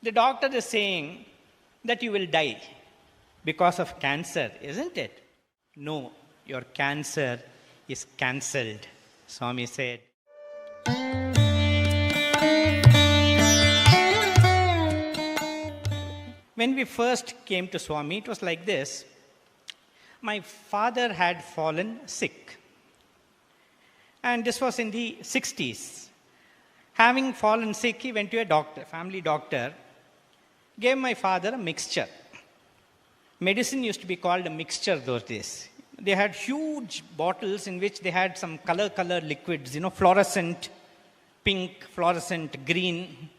The doctor is saying that you will die because of cancer, isn't it? No, your cancer is cancelled, Swami said. When we first came to Swami, it was like this. My father had fallen sick. And this was in the 60s. Having fallen sick, he went to a doctor, family doctor, gave my father a mixture. Medicine used to be called a mixture those days. They had huge bottles in which they had some color liquids, fluorescent pink, fluorescent green.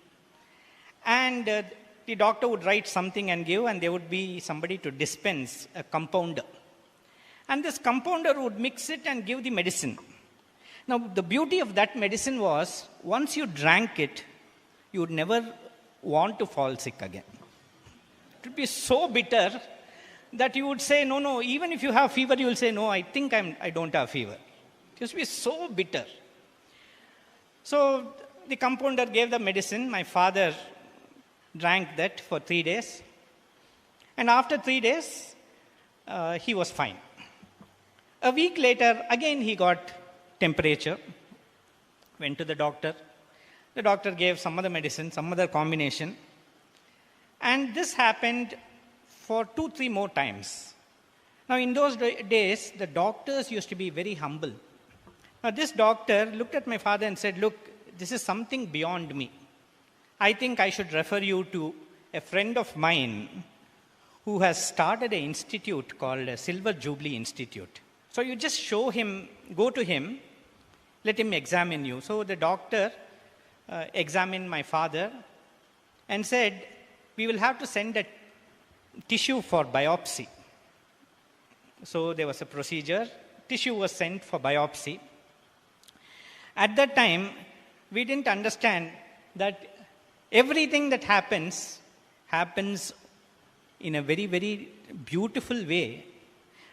And the doctor would write something and give, and there would be somebody to dispense, a compounder. And this compounder would mix it and give the medicine. Now, the beauty of that medicine was, once you drank it, you would never want to fall sick again. It would be so bitter that you would say, no, even if you have fever, you will say, no, I think I don't have fever. It used to be so bitter. So the compounder gave the medicine. My father drank that for 3 days. And after 3 days, he was fine. A week later, again he got temperature, went to the doctor. The doctor gave some other medicine, some other combination. And this happened for 2-3 more times. Now, in those days, the doctors used to be very humble. Now, this doctor looked at my father and said, look, this is something beyond me. I think I should refer you to a friend of mine who has started an institute called Silver Jubilee Institute. So you just go to him, let him examine you. So the doctor examined my father and said, we will have to send a tissue for biopsy. So there was a procedure. Tissue was sent for biopsy. At that time, we didn't understand that everything that happens in a very, very beautiful way.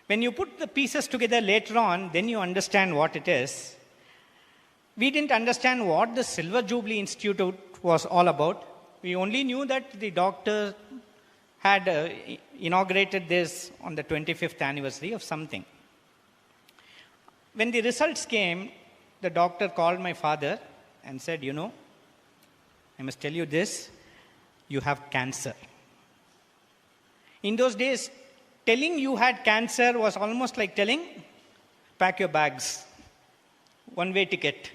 When you put the pieces together later on, then you understand what it is. We didn't understand what the Silver Jubilee Institute was all about. We only knew that the doctor had inaugurated this on the 25th anniversary of something. When the results came, the doctor called my father and said, I must tell you this, you have cancer. In those days, telling you had cancer was almost like telling, pack your bags, one-way ticket.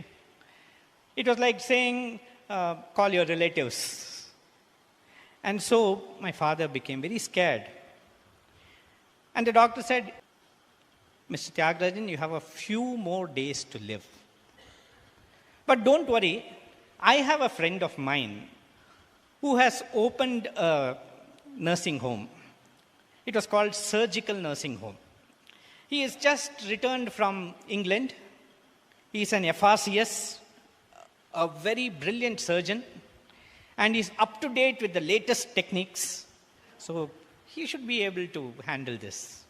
It was like saying, call your relatives. And so my father became very scared. And the doctor said, Mr. Tyagarajan, you have a few more days to live. But don't worry, I have a friend of mine who has opened a nursing home. It was called Surgical Nursing Home. He is just returned from England. He is an FRCS, a very brilliant surgeon, and he's up to date with the latest techniques. So he should be able to handle this.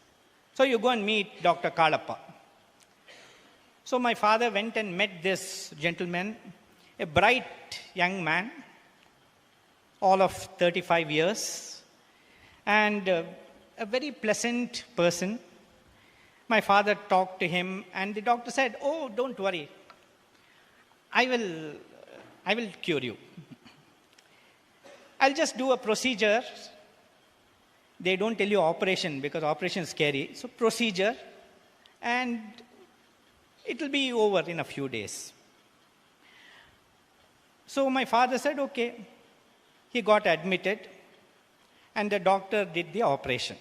So you go and meet Dr. Kalappa. So my father went and met this gentleman, a bright young man, all of 35 years, and a very pleasant person. My father talked to him, and the doctor said, oh, don't worry. I will cure you. I'll just do a procedure. They don't tell you operation because operation is scary. So procedure, and it will be over in a few days. So my father said, okay. He got admitted, and the doctor did the operation.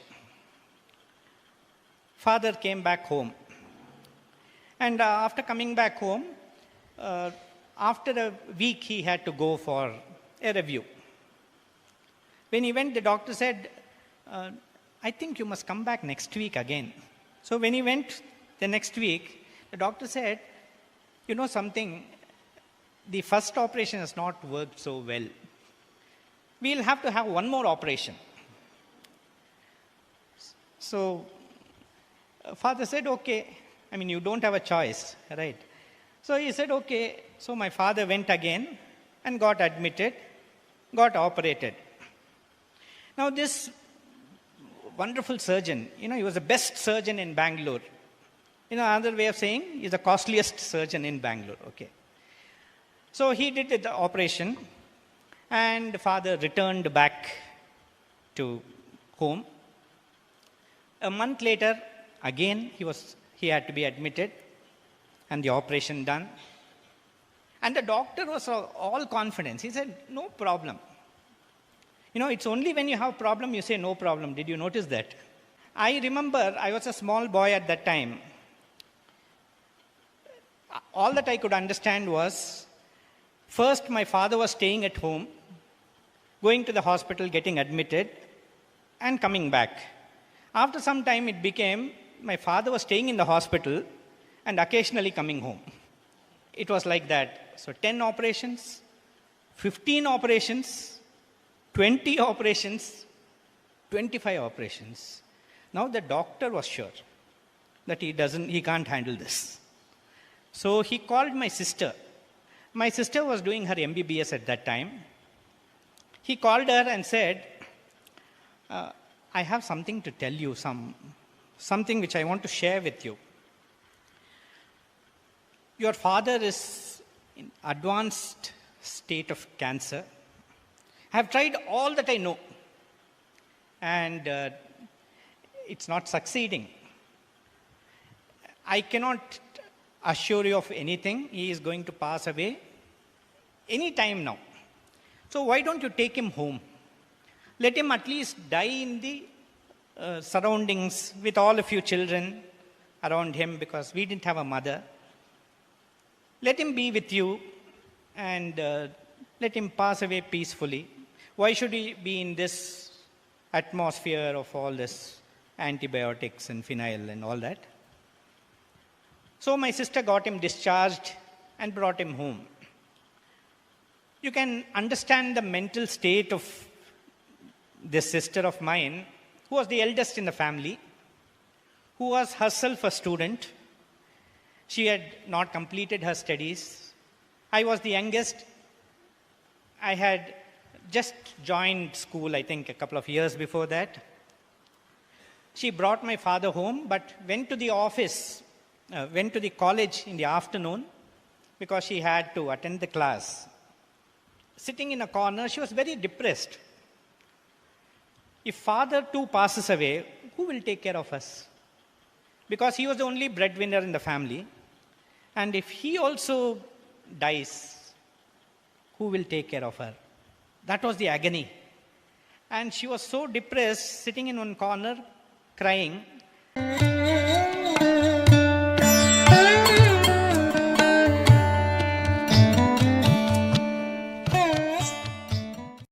Father came back home. And after coming back home, after a week, he had to go for a review. When he went, the doctor said, I think you must come back next week again. So when he went the next week, the doctor said, you know something, the first operation has not worked so well. We'll have to have one more operation. So father said, okay. I mean, you don't have a choice, right? So he said, okay. So my father went again and got admitted, got operated. Now this wonderful surgeon, he was the best surgeon in Bangalore. Another way of saying, he's the costliest surgeon in Bangalore. Okay. So he did the operation, and father returned back to home. A month later, again he had to be admitted, and the operation done. And the doctor was all confidence. He said, no problem. It's only when you have problem you say no problem. Did you notice that? I remember I was a small boy at that time. All that I could understand was, first my father was staying at home, going to the hospital, getting admitted, and coming back. After some time it became, my father was staying in the hospital and occasionally coming home. It was like that. So 10 operations, 15 operations, 20 operations, 25 operations. Now the doctor was sure that he can't handle this. So he called my sister. My sister was doing her MBBS at that time. He called her and said, I have something to tell you, something which I want to share with you. Your father is in advanced state of cancer. I have tried all that I know, and it's not succeeding. I cannot assure you of anything. He is going to pass away any time now. So why don't you take him home? Let him at least die in the surroundings with all of you children around him, because we didn't have a mother. Let him be with you, and let him pass away peacefully. Why should he be in this atmosphere of all this antibiotics and phenyl and all that? So my sister got him discharged and brought him home. You can understand the mental state of this sister of mine, who was the eldest in the family, who was herself a student. She had not completed her studies. I was the youngest. I had just joined school, I think, a couple of years before that. She brought my father home, but went to the college in the afternoon because she had to attend the class. Sitting in a corner, she was very depressed. If father too passes away, who will take care of us? Because he was the only breadwinner in the family. And if he also dies, who will take care of her? That was the agony. And she was so depressed, sitting in one corner, crying.